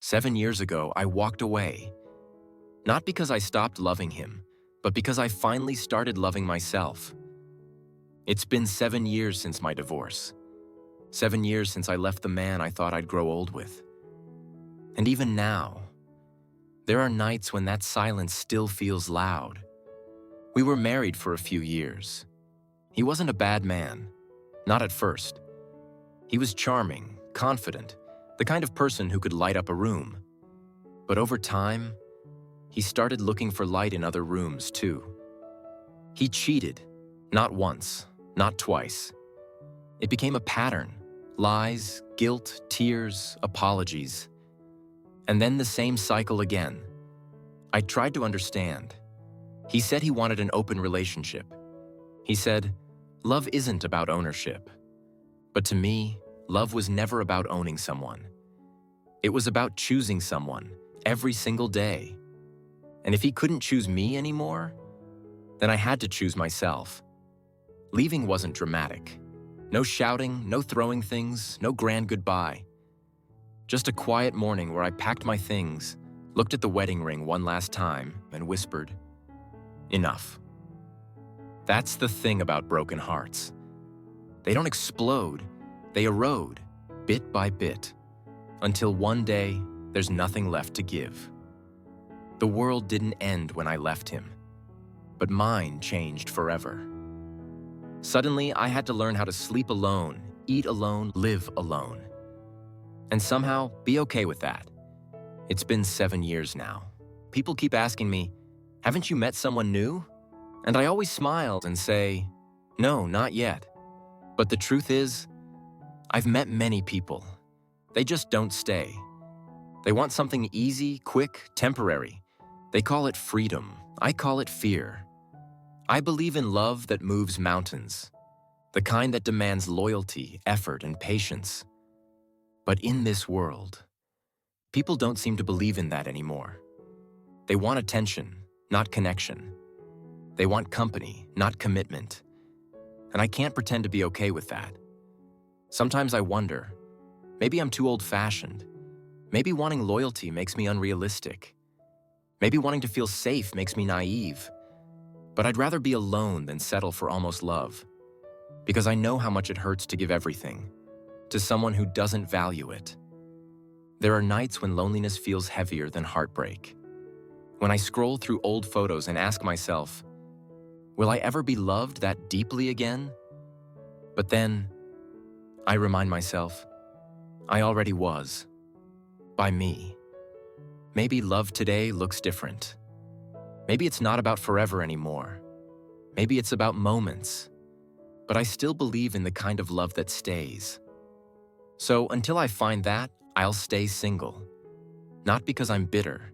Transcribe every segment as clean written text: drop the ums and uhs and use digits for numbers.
7 years ago, I walked away. Not because I stopped loving him, but because I finally started loving myself. It's been 7 years since my divorce. 7 years since I left the man I thought I'd grow old with. And even now, there are nights when that silence still feels loud. We were married for a few years. He wasn't a bad man, not at first. He was charming, confident, the kind of person who could light up a room. But over time, he started looking for light in other rooms too. He cheated, not once, not twice. It became a pattern: lies, guilt, tears, apologies. And then the same cycle again. I tried to understand. He said he wanted an open relationship. He said, love isn't about ownership. But to me, love was never about owning someone. It was about choosing someone every single day. And if he couldn't choose me anymore, then I had to choose myself. Leaving wasn't dramatic. No shouting, no throwing things, no grand goodbye. Just a quiet morning where I packed my things, looked at the wedding ring one last time, and whispered, enough. That's the thing about broken hearts. They don't explode, they erode, bit by bit, until one day there's nothing left to give. The world didn't end when I left him, but mine changed forever. Suddenly, I had to learn how to sleep alone, eat alone, live alone. And somehow, be okay with that. It's been 7 years now. People keep asking me, haven't you met someone new? And I always smile and say, no, not yet. But the truth is, I've met many people. They just don't stay. They want something easy, quick, temporary. They call it freedom. I call it fear. I believe in love that moves mountains, the kind that demands loyalty, effort, and patience. But in this world, people don't seem to believe in that anymore. They want attention, not connection. They want company, not commitment. And I can't pretend to be okay with that. Sometimes I wonder, maybe I'm too old-fashioned. Maybe wanting loyalty makes me unrealistic. Maybe wanting to feel safe makes me naive. But I'd rather be alone than settle for almost love. Because I know how much it hurts to give everything to someone who doesn't value it. There are nights when loneliness feels heavier than heartbreak. When I scroll through old photos and ask myself, will I ever be loved that deeply again? But then, I remind myself, I already was. By me. Maybe love today looks different. Maybe it's not about forever anymore. Maybe it's about moments. But I still believe in the kind of love that stays. So until I find that, I'll stay single. Not because I'm bitter,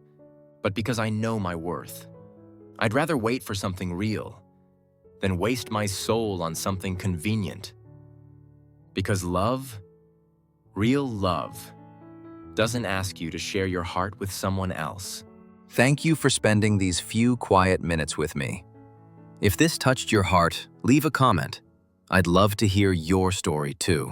but because I know my worth. I'd rather wait for something real than waste my soul on something convenient. Because love, real love, doesn't ask you to share your heart with someone else. Thank you for spending these few quiet minutes with me. If this touched your heart, leave a comment. I'd love to hear your story too.